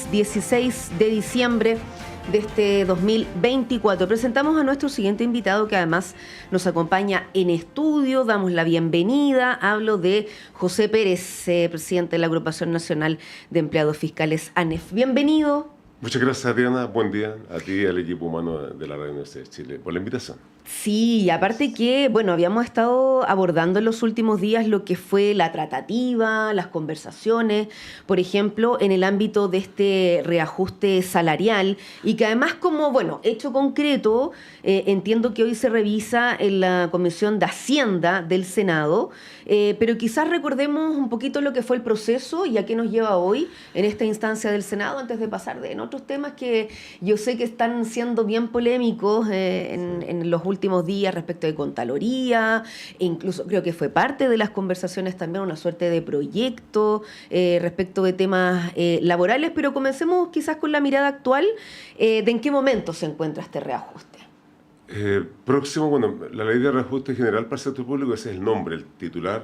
lunes 16 de diciembre de este 2024. Presentamos a nuestro siguiente invitado, que además nos acompaña en estudio. Damos la bienvenida. Hablo de José Pérez, presidente de la Agrupación Nacional de Empleados Fiscales, ANEF. Bienvenido. Muchas gracias, Diana. Buen día a ti y al equipo humano de la Radio Universidad de Chile por la invitación. Sí, y aparte que, bueno, habíamos estado abordando en los últimos días lo que fue la tratativa, las conversaciones, por ejemplo, en el ámbito de este reajuste salarial, y que además como, bueno, hecho concreto, entiendo que hoy se revisa en la Comisión de Hacienda del Senado, pero quizás recordemos un poquito lo que fue el proceso y a qué nos lleva hoy en esta instancia del Senado, antes de pasar en otros temas que yo sé que están siendo bien polémicos en los últimos días respecto de Contraloría, e incluso creo que fue parte de las conversaciones también una suerte de proyecto respecto de temas laborales, pero comencemos quizás con la mirada actual de en qué momento se encuentra este reajuste. Próximo, bueno, la ley de reajuste general para el sector público, ese es el nombre, el titular,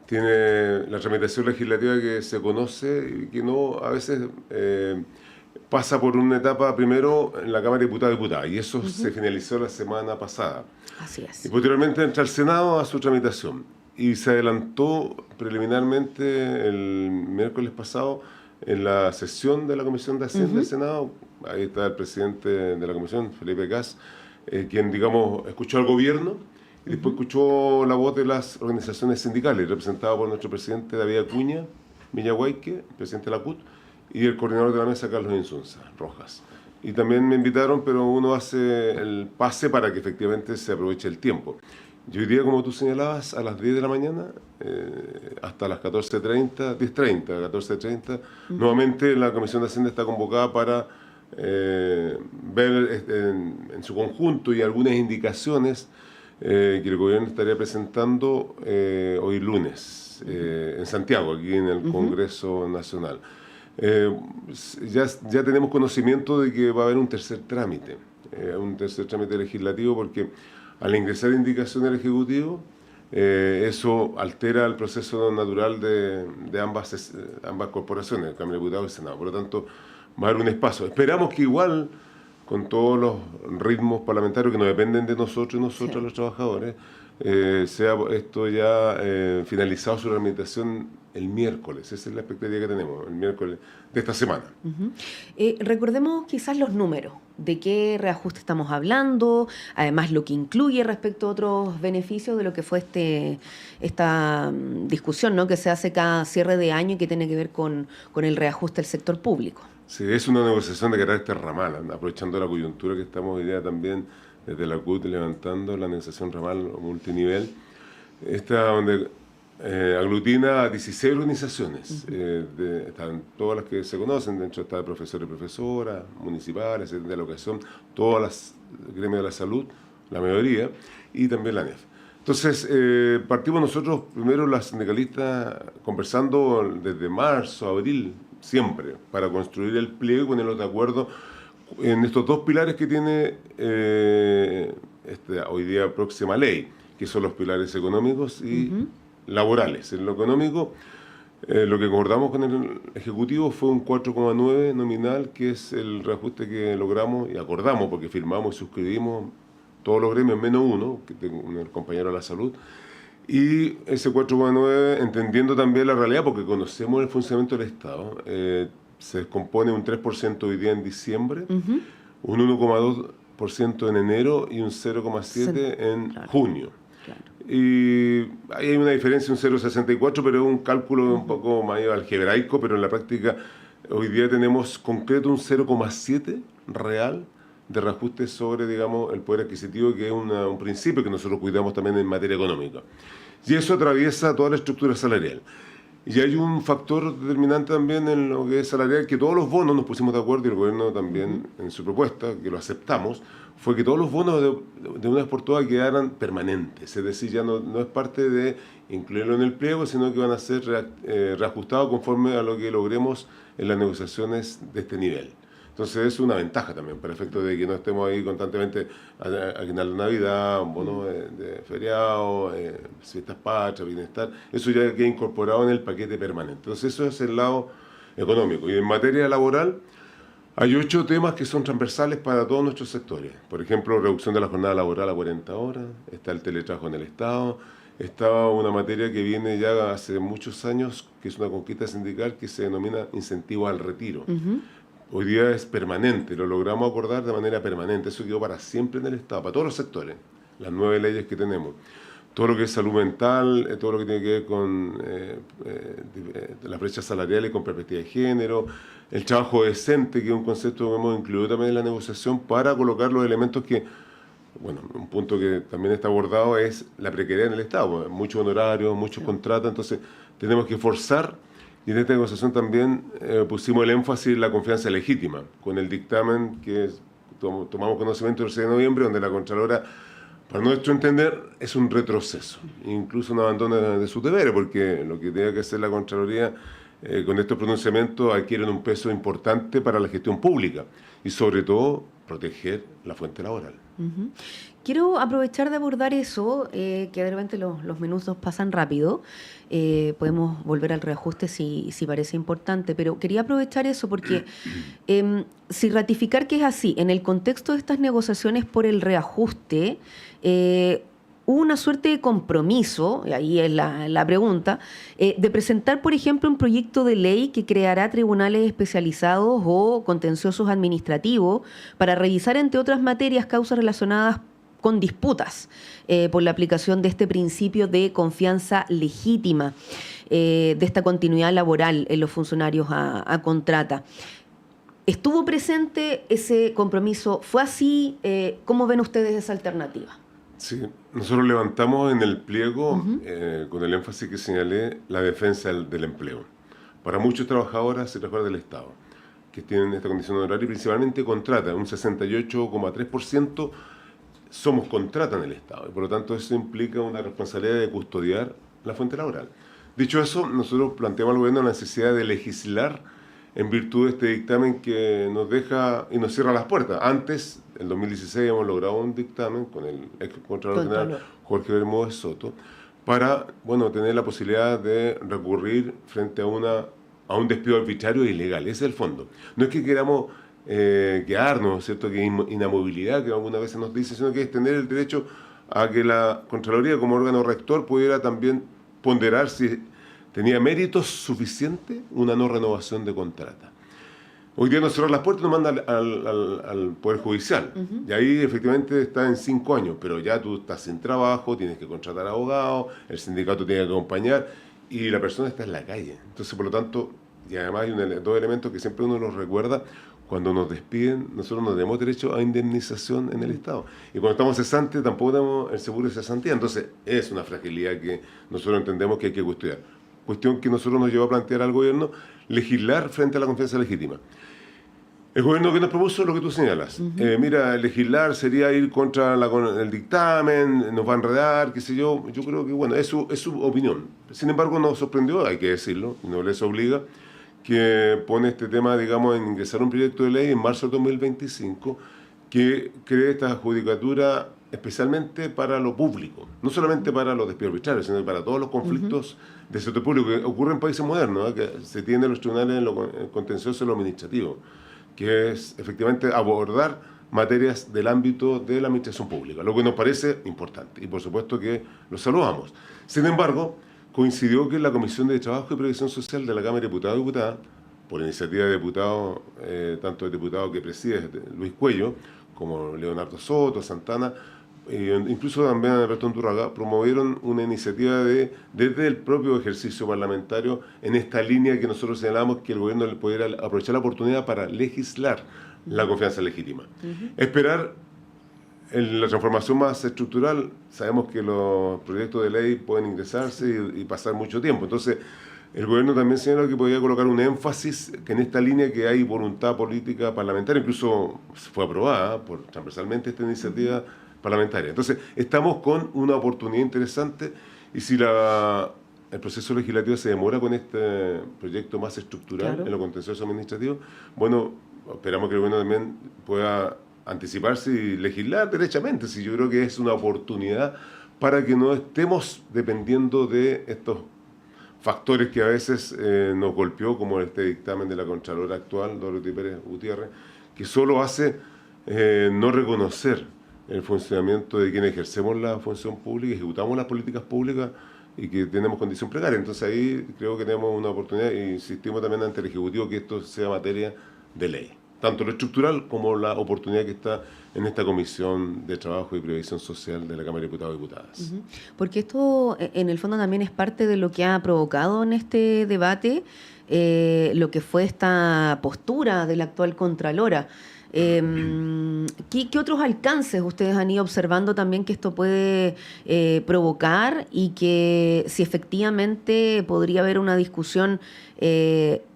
tiene la tramitación legislativa que se conoce y que no a veces pasa por una etapa primero en la Cámara de Diputados y Diputadas, y eso se finalizó la semana pasada. Así es. Y posteriormente entra al Senado a su tramitación. Y se adelantó preliminarmente el miércoles pasado en la sesión de la Comisión de Hacienda del Senado. Ahí está el presidente de la Comisión, Felipe Kast, quien, digamos, escuchó al gobierno y después escuchó la voz de las organizaciones sindicales, representadas por nuestro presidente David Acuña Villahuayque, presidente de la CUT, y el coordinador de la mesa, Carlos Insunza Rojas. Y también me invitaron, pero uno hace el pase para que efectivamente se aproveche el tiempo. Y hoy día, como tú señalabas, a las 10 de la mañana, hasta las 14:30, 10:30, 14:30, nuevamente la Comisión de Hacienda está convocada para ver en su conjunto y algunas indicaciones que el gobierno estaría presentando hoy lunes en Santiago, aquí en el Congreso Nacional. Ya tenemos conocimiento de que va a haber un tercer trámite legislativo, porque al ingresar indicación del Ejecutivo, eso altera el proceso natural de ambas corporaciones, el Cámara de Diputados y el Senado. Por lo tanto, va a haber un espacio. Esperamos que igual, con todos los ritmos parlamentarios que no dependen de nosotros y nosotros, los trabajadores, sea esto ya finalizado su tramitación el miércoles. Esa es la expectativa que tenemos, el miércoles de esta semana. Recordemos quizás los números, de qué reajuste estamos hablando, además lo que incluye respecto a otros beneficios de lo que fue esta discusión, ¿no?, que se hace cada cierre de año y que tiene que ver con el reajuste del sector público. Sí, es una negociación de carácter ramal, aprovechando la coyuntura que estamos hoy día también desde la CUT levantando la negociación ramal o multinivel, esta donde aglutina a 16 organizaciones, están todas las que se conocen, dentro está de profesores y profesoras, municipales, de la educación, todas las gremios de la salud, la mayoría, y también la ANEF. Entonces, partimos nosotros, primero las sindicalistas, conversando desde marzo, abril, siempre, para construir el pliego y ponernos de acuerdo en estos dos pilares que tiene esta hoy día próxima ley, que son los pilares económicos y laborales. En lo económico, lo que acordamos con el Ejecutivo fue un 4,9 nominal, que es el reajuste que logramos y acordamos, porque firmamos y suscribimos todos los gremios, menos uno, que tengo un compañero de la salud, y ese 4,9, entendiendo también la realidad, porque conocemos el funcionamiento del Estado, se descompone un 3% hoy día en diciembre, un 1,2% en enero y un 0,7% en junio. Claro. Y ahí hay una diferencia, un 0,64, pero es un cálculo un poco más algebraico, pero en la práctica hoy día tenemos concreto un 0,7 real de reajuste sobre, digamos, el poder adquisitivo, que es un principio que nosotros cuidamos también en materia económica. Y eso atraviesa toda la estructura salarial. Y hay un factor determinante también en lo que es salarial, que todos los bonos nos pusimos de acuerdo, y el gobierno también en su propuesta, que lo aceptamos, fue que todos los bonos de una vez por todas quedaran permanentes. Es decir, ya no es parte de incluirlo en el pliego, sino que van a ser reajustados conforme a lo que logremos en las negociaciones de este nivel. Entonces es una ventaja también, para efecto de que no estemos ahí constantemente en la Navidad, bonos de feriado, fiestas patrias, bienestar. Eso ya queda incorporado en el paquete permanente. Entonces eso es el lado económico. Y en materia laboral, hay 8 temas que son transversales para todos nuestros sectores. Por ejemplo, reducción de la jornada laboral a 40 horas, está el teletrabajo en el Estado, está una materia que viene ya hace muchos años, que es una conquista sindical que se denomina incentivo al retiro. Hoy día es permanente, lo logramos acordar de manera permanente, eso quedó para siempre en el Estado, para todos los sectores, las 9 leyes que tenemos. Todo lo que es salud mental, todo lo que tiene que ver con las brechas salariales con perspectiva de género, el trabajo decente, que es un concepto que hemos incluido también en la negociación para colocar los elementos que, bueno, un punto que también está abordado es la precariedad en el Estado, muchos honorarios, muchos contratos, entonces tenemos que forzar, y en esta negociación también pusimos el énfasis en la confianza legítima, con el dictamen que tomamos conocimiento el 6 de noviembre, donde la Contralora, para nuestro entender, es un retroceso, incluso un abandono de sus deberes, porque lo que tenga que hacer la Contraloría con estos pronunciamientos adquieren un peso importante para la gestión pública y sobre todo proteger la fuente laboral. Quiero aprovechar de abordar eso, que de repente los minutos pasan rápido. Podemos volver al reajuste si parece importante, pero quería aprovechar eso porque si ratificar que es así, en el contexto de estas negociaciones por el reajuste, hubo una suerte de compromiso, y ahí es la pregunta, de presentar, por ejemplo, un proyecto de ley que creará tribunales especializados o contenciosos administrativos para revisar, entre otras materias, causas relacionadas con disputas por la aplicación de este principio de confianza legítima, de esta continuidad laboral en los funcionarios a contrata. ¿Estuvo presente ese compromiso? ¿Fue así? ¿Cómo ven ustedes esa alternativa? Sí, nosotros levantamos en el pliego, con el énfasis que señalé, la defensa del empleo. Para muchos trabajadoras y trabajadores del Estado, que tienen esta condición horaria y principalmente contrata, un 68,3% somos contrata en el Estado, y por lo tanto eso implica una responsabilidad de custodiar la fuente laboral. Dicho eso, nosotros planteamos al gobierno la necesidad de legislar en virtud de este dictamen que nos deja y nos cierra las puertas. Antes, en 2016, hemos logrado un dictamen con el ex Contralor General Jorge Bermúdez Soto para, bueno, tener la posibilidad de recurrir frente a un despido arbitrario e ilegal. Ese es el fondo. No es que queramos quedarnos, ¿cierto?, que inamovilidad, que algunas veces nos dice, sino que es tener el derecho a que la Contraloría como órgano rector pudiera también ponderar si tenía méritos suficientes una no renovación de contrata. Hoy día nos cerrar las puertas y nos manda al Poder Judicial. Y ahí efectivamente está en 5 años, pero ya tú estás sin trabajo, tienes que contratar abogados, el sindicato tiene que acompañar y la persona está en la calle. Entonces, por lo tanto, y además hay dos elementos que siempre uno los recuerda: cuando nos despiden, nosotros no tenemos derecho a indemnización en el Estado. Y cuando estamos cesantes, tampoco tenemos el seguro de cesantía. Entonces, es una fragilidad que nosotros entendemos que hay que custodiar. Cuestión que nosotros nos llevó a plantear al gobierno, legislar frente a la confianza legítima. El gobierno que nos propuso lo que tú señalas. Mira, legislar sería ir contra el dictamen, nos va a enredar, qué sé yo. Yo creo que, bueno, es su opinión. Sin embargo, nos sorprendió, hay que decirlo, y no les obliga, que pone este tema, digamos, en ingresar un proyecto de ley en marzo de 2025 que cree esta judicatura especialmente para lo público, no solamente para los despidos arbitrarios, sino para todos los conflictos del sector público que ocurren en países modernos, que se tienen los tribunales en lo contencioso y lo administrativo, que es efectivamente abordar materias del ámbito de la administración pública, lo que nos parece importante y por supuesto que lo saludamos. Sin embargo, coincidió que en la Comisión de Trabajo y Previsión Social de la Cámara de Diputados y Diputadas, por iniciativa de diputados, tanto el diputado que preside Luis Cuello, como Leonardo Soto, Santana, incluso también Alberto Undurraga, promovieron una iniciativa desde el propio ejercicio parlamentario en esta línea que nosotros señalamos que el gobierno pudiera aprovechar la oportunidad para legislar la confianza legítima. Esperar en la transformación más estructural, sabemos que los proyectos de ley pueden ingresarse y pasar mucho tiempo. Entonces, el gobierno también señaló que podía colocar un énfasis que en esta línea que hay voluntad política parlamentaria, incluso fue aprobada transversalmente esta iniciativa parlamentaria. Entonces, estamos con una oportunidad interesante y si el proceso legislativo se demora con este proyecto más estructural en lo contencioso administrativo, bueno, esperamos que el gobierno también pueda anticiparse y legislar derechamente. Sí, yo creo que es una oportunidad para que no estemos dependiendo de estos factores que a veces nos golpeó, como este dictamen de la Contralora actual, Dorothy Pérez Gutiérrez, que solo hace no reconocer el funcionamiento de quienes ejercemos la función pública, ejecutamos las políticas públicas y que tenemos condición precaria. Entonces ahí creo que tenemos una oportunidad e insistimos también ante el Ejecutivo que esto sea materia de ley, tanto lo estructural como la oportunidad que está en esta Comisión de Trabajo y Previsión Social de la Cámara de Diputados y Diputadas. Porque esto en el fondo también es parte de lo que ha provocado en este debate lo que fue esta postura de la actual Contralora. ¿Qué otros alcances ustedes han ido observando también que esto puede provocar y que si efectivamente podría haber una discusión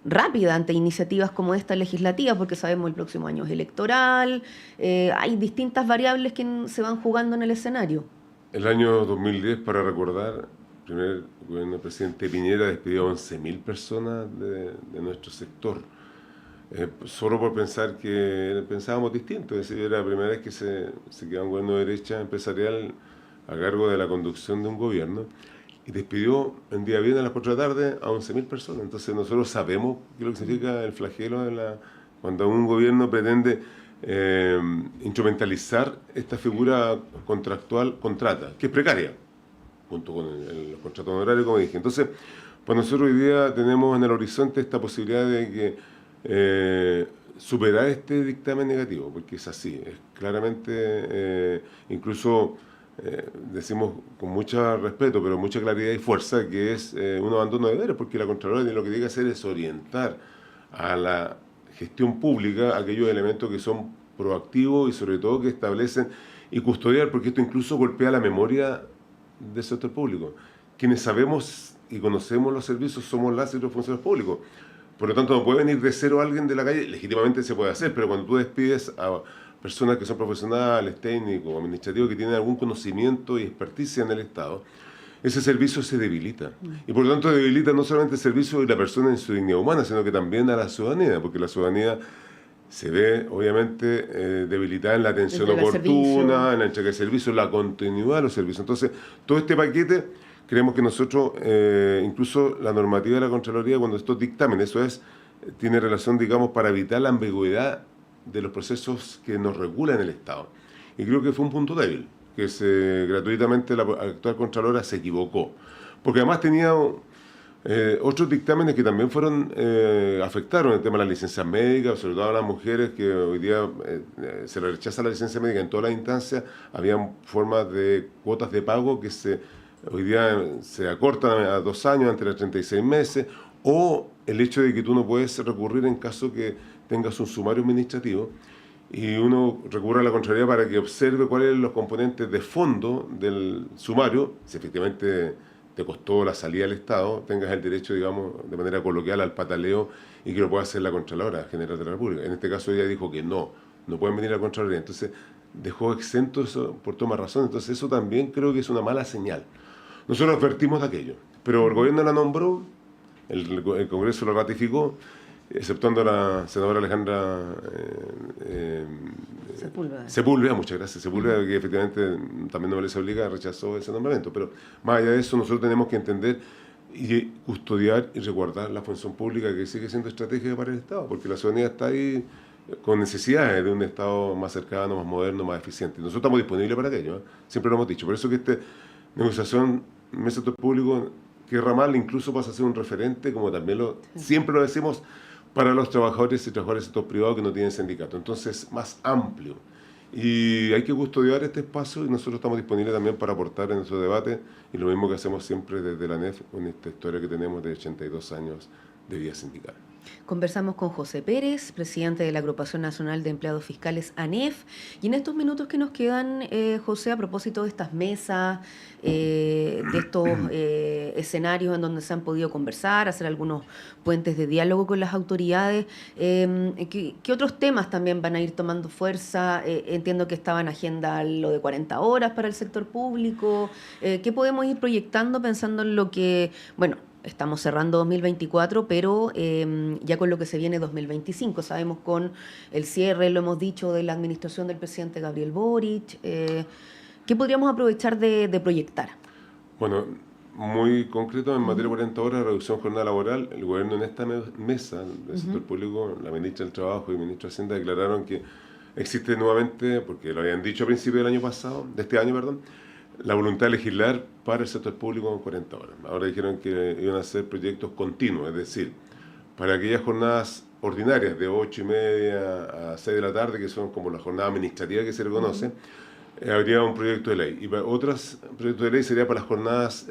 rápida ante iniciativas como esta legislativa, porque sabemos el próximo año es electoral, hay distintas variables que se van jugando en el escenario? El año 2010, para recordar, el primer gobierno del presidente Piñera despidió a 11.000 personas de nuestro sector. Solo por pensar que pensábamos distinto, es decir, era la primera vez que se quedaba un gobierno de derecha empresarial a cargo de la conducción de un gobierno y despidió el día viernes a las 4 de la tarde a 11.000 personas. Entonces nosotros sabemos qué es lo que significa el flagelo cuando un gobierno pretende instrumentalizar esta figura contractual, contrata, que es precaria, junto con los contratos honorarios, como dije. Entonces, pues nosotros hoy día tenemos en el horizonte esta posibilidad de que superar este dictamen negativo, porque es así, es claramente, incluso decimos con mucho respeto, pero mucha claridad y fuerza, que es un abandono de deberes, porque la Contralora lo que tiene que hacer es orientar a la gestión pública aquellos elementos que son proactivos y sobre todo que establecen y custodiar, porque esto incluso golpea la memoria del sector público. Quienes sabemos y conocemos los servicios somos las y los funcionarios públicos. Por lo tanto, no puede venir de cero alguien de la calle, legítimamente se puede hacer, pero cuando tú despides a personas que son profesionales, técnicos, administrativos, que tienen algún conocimiento y experticia en el Estado, ese servicio se debilita. Y por lo tanto debilita no solamente el servicio de la persona en su dignidad humana, sino que también a la ciudadanía, porque la ciudadanía se ve obviamente debilitada en la atención oportuna, en la entrega de servicios, la continuidad de los servicios. Entonces, todo este paquete, creemos que nosotros, incluso la normativa de la Contraloría, cuando estos dictámenes, eso es, tiene relación, digamos, para evitar la ambigüedad de los procesos que nos regulan el Estado. Y creo que fue un punto débil, que gratuitamente la actual Contralora se equivocó. Porque además tenía otros dictámenes que también afectaron el tema de las licencias médicas, sobre todo a las mujeres que hoy día se les rechaza la licencia médica en todas las instancias. Había formas de cuotas de pago que hoy día se acortan a 2 años, antes de 36 meses, o el hecho de que tú no puedes recurrir en caso que tengas un sumario administrativo y uno recurre a la Contraloría para que observe cuáles son los componentes de fondo del sumario, si efectivamente te costó la salida del Estado, tengas el derecho, digamos, de manera coloquial al pataleo y que lo pueda hacer la Contralora General de la República. En este caso ella dijo que no pueden venir a la Contraloría, entonces dejó exento eso por toda razón, entonces eso también creo que es una mala señal. Nosotros advertimos de aquello, pero el gobierno la nombró, el Congreso lo ratificó, exceptuando a la senadora Alejandra Sepúlveda, muchas gracias, Sepúlveda, que efectivamente también no les obliga, rechazó ese nombramiento, pero más allá de eso nosotros tenemos que entender y custodiar y resguardar la función pública que sigue siendo estratégica para el Estado, porque la ciudadanía está ahí con necesidades de un Estado más cercano, más moderno, más eficiente. Nosotros estamos disponibles para aquello, siempre lo hemos dicho, por eso que esta negociación en el sector público, que ramal incluso pasa a ser un referente, como también siempre lo decimos, para los trabajadores y trabajadoras del sector privado que no tienen sindicato. Entonces, más amplio. Y hay que custodiar este espacio y nosotros estamos disponibles también para aportar en nuestro debate y lo mismo que hacemos siempre desde la ANEF, con esta historia que tenemos de 82 años de vida sindical. Conversamos con José Pérez, presidente de la Agrupación Nacional de Empleados Fiscales, ANEF, y en estos minutos que nos quedan, José, a propósito de estas mesas, de estos escenarios en donde se han podido conversar, hacer algunos puentes de diálogo con las autoridades, ¿qué otros temas también van a ir tomando fuerza? Entiendo que estaba en agenda lo de 40 horas para el sector público. ¿Qué podemos ir proyectando pensando en lo que, bueno, estamos cerrando 2024, pero ya con lo que se viene 2025? Sabemos con el cierre, lo hemos dicho, de la administración del presidente Gabriel Boric. ¿Qué podríamos aprovechar de proyectar? Bueno, muy concretos en materia de 40 horas, reducción de jornada laboral. El gobierno en esta mesa del sector público, la ministra del Trabajo y el ministro de Hacienda declararon que existe nuevamente, porque lo habían dicho a principios del año pasado, de este año, perdón, la voluntad de legislar para el sector público con 40 horas. Ahora dijeron que iban a hacer proyectos continuos, es decir, para aquellas jornadas ordinarias de 8:30 a 6 de la tarde, que son como la jornada administrativa que se le conoce, habría un proyecto de ley. Y para otros proyectos de ley sería para las jornadas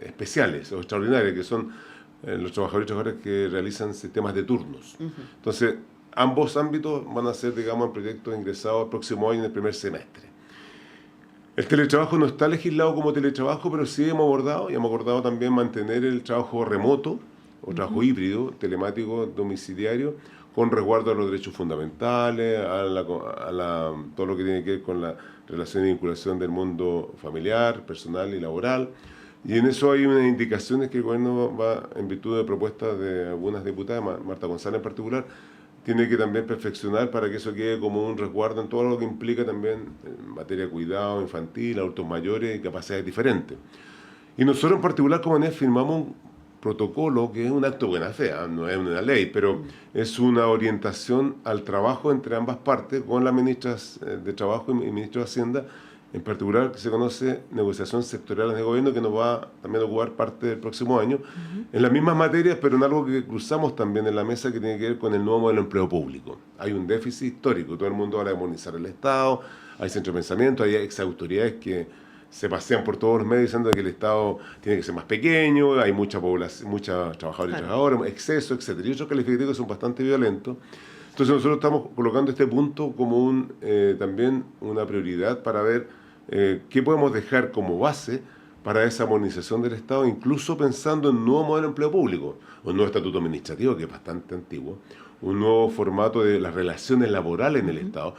especiales o extraordinarias, que son los trabajadores y trabajadoras que realizan sistemas de turnos. Entonces, ambos ámbitos van a ser, digamos, en proyectos ingresados el próximo año en el primer semestre. El teletrabajo no está legislado como teletrabajo, pero sí hemos abordado también mantener el trabajo remoto o trabajo híbrido, telemático, domiciliario, con resguardo a los derechos fundamentales, todo lo que tiene que ver con la relación y vinculación del mundo familiar, personal y laboral. Y en eso hay unas indicaciones que el gobierno va, en virtud de propuestas de algunas diputadas, Marta González en particular, tiene que también perfeccionar para que eso quede como un resguardo en todo lo que implica también en materia de cuidado infantil, adultos mayores y capacidades diferentes. Y nosotros en particular como ANEF firmamos un protocolo que es un acto de buena fe, no es una ley, pero es una orientación al trabajo entre ambas partes con las ministras de Trabajo y ministro de Hacienda, en particular que se conoce negociación sectorial de gobierno, que nos va también a ocupar parte del próximo año, en las mismas materias, pero en algo que cruzamos también en la mesa que tiene que ver con el nuevo modelo de empleo público. Hay un déficit histórico, todo el mundo va a demonizar el Estado, hay centro de pensamiento, hay exautoridades que se pasean por todos los medios diciendo que el Estado tiene que ser más pequeño, hay mucha población, muchos trabajadores y trabajadoras, exceso, etc. Y otros calificativos que son bastante violentos. Entonces nosotros estamos colocando este punto como también una prioridad para ver qué podemos dejar como base para esa modernización del Estado, incluso pensando en un nuevo modelo de empleo público, un nuevo estatuto administrativo que es bastante antiguo, un nuevo formato de las relaciones laborales en el Estado.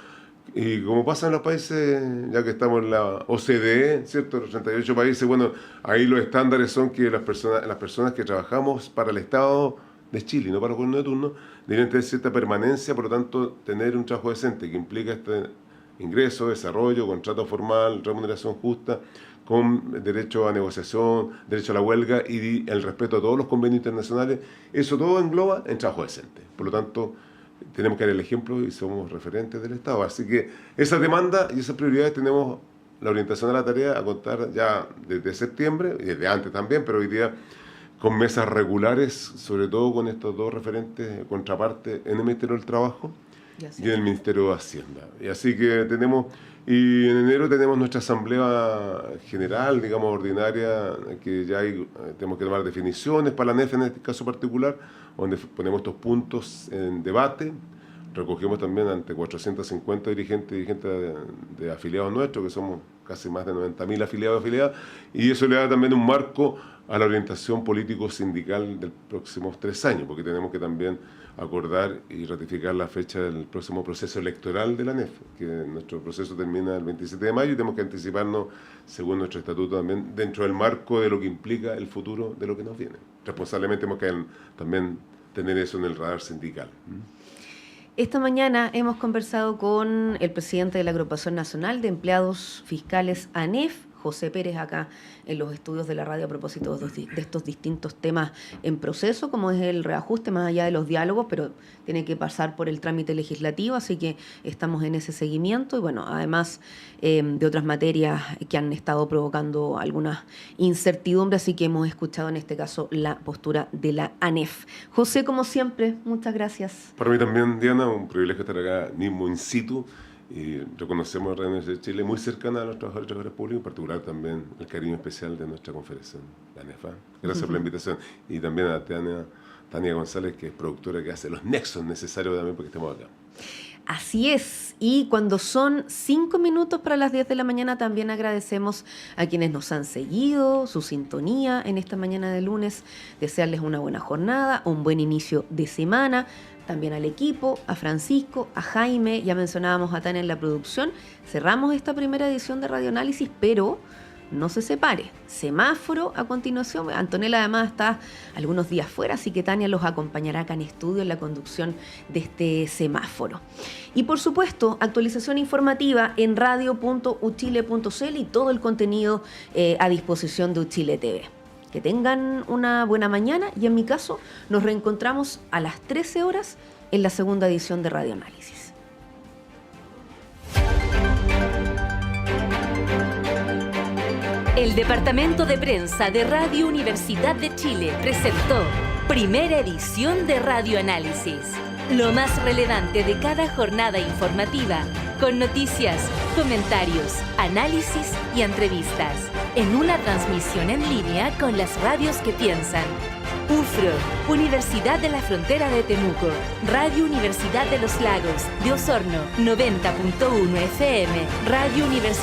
Y como pasa en los países, ya que estamos en la OCDE, ¿cierto? Los 38 países, bueno, ahí los estándares son que las personas que trabajamos para el Estado de Chile, y no para el gobierno de turno, deben tener cierta permanencia, por lo tanto, tener un trabajo decente que implica ingreso, desarrollo, contrato formal, remuneración justa, con derecho a negociación, derecho a la huelga y el respeto a todos los convenios internacionales. Eso todo engloba en trabajo decente. Por lo tanto, tenemos que dar el ejemplo y somos referentes del Estado. Así que esa demanda y esas prioridades tenemos la orientación a la tarea a contar ya desde septiembre, y desde antes también, pero hoy día con mesas regulares, sobre todo con estos dos referentes contrapartes en el Ministerio del Trabajo y en el Ministerio de Hacienda. Y así que y en enero tenemos nuestra asamblea general, digamos, ordinaria, que ya tenemos que tomar definiciones para la ANEF en este caso particular, donde ponemos estos puntos en debate. Recogemos también ante 450 dirigentes de afiliados nuestros, que somos casi más de 90.000 afiliados y afiliadas, y eso le da también un marco a la orientación político-sindical de los próximos 3 años, porque tenemos que también acordar y ratificar la fecha del próximo proceso electoral de la ANEF, que nuestro proceso termina el 27 de mayo y tenemos que anticiparnos, según nuestro estatuto, también dentro del marco de lo que implica el futuro de lo que nos viene. Responsablemente tenemos que también tener eso en el radar sindical. Esta mañana hemos conversado con el presidente de la Agrupación Nacional de Empleados Fiscales ANEF, José Pérez, acá en los estudios de la radio a propósito de estos distintos temas en proceso, como es el reajuste más allá de los diálogos, pero tiene que pasar por el trámite legislativo, así que estamos en ese seguimiento y bueno, además de otras materias que han estado provocando algunas incertidumbres, así que hemos escuchado en este caso la postura de la ANEF. José, como siempre, muchas gracias. Para mí también, Diana, un privilegio estar acá mismo in situ. Y reconocemos a Radio Universidad de Chile muy cercana a los trabajadores y trabajadoras públicos, en particular también el cariño especial de nuestra confederación, la ANEFA. Gracias por la invitación. Y también a Tania González, que es productora, que hace los nexos necesarios también porque estemos acá. Así es, y cuando son 5 minutos para las 10 de la mañana también agradecemos a quienes nos han seguido, su sintonía en esta mañana de lunes, desearles una buena jornada, un buen inicio de semana, también al equipo, a Francisco, a Jaime, ya mencionábamos a Tania en la producción. Cerramos esta primera edición de Radioanálisis, pero no se separe. Semáforo a continuación. Antonella además está algunos días fuera, así que Tania los acompañará acá en estudio en la conducción de este semáforo. Y por supuesto, actualización informativa en radio.uchile.cl y todo el contenido a disposición de Uchile TV. Que tengan una buena mañana y en mi caso nos reencontramos a las 13 horas en la segunda edición de Radio Análisis. El Departamento de Prensa de Radio Universidad de Chile presentó primera edición de Radio Análisis. Lo más relevante de cada jornada informativa, con noticias, comentarios, análisis y entrevistas, en una transmisión en línea con las radios que piensan. UFRO, Universidad de la Frontera de Temuco, Radio Universidad de los Lagos, de Osorno, 90.1 FM, Radio Universidad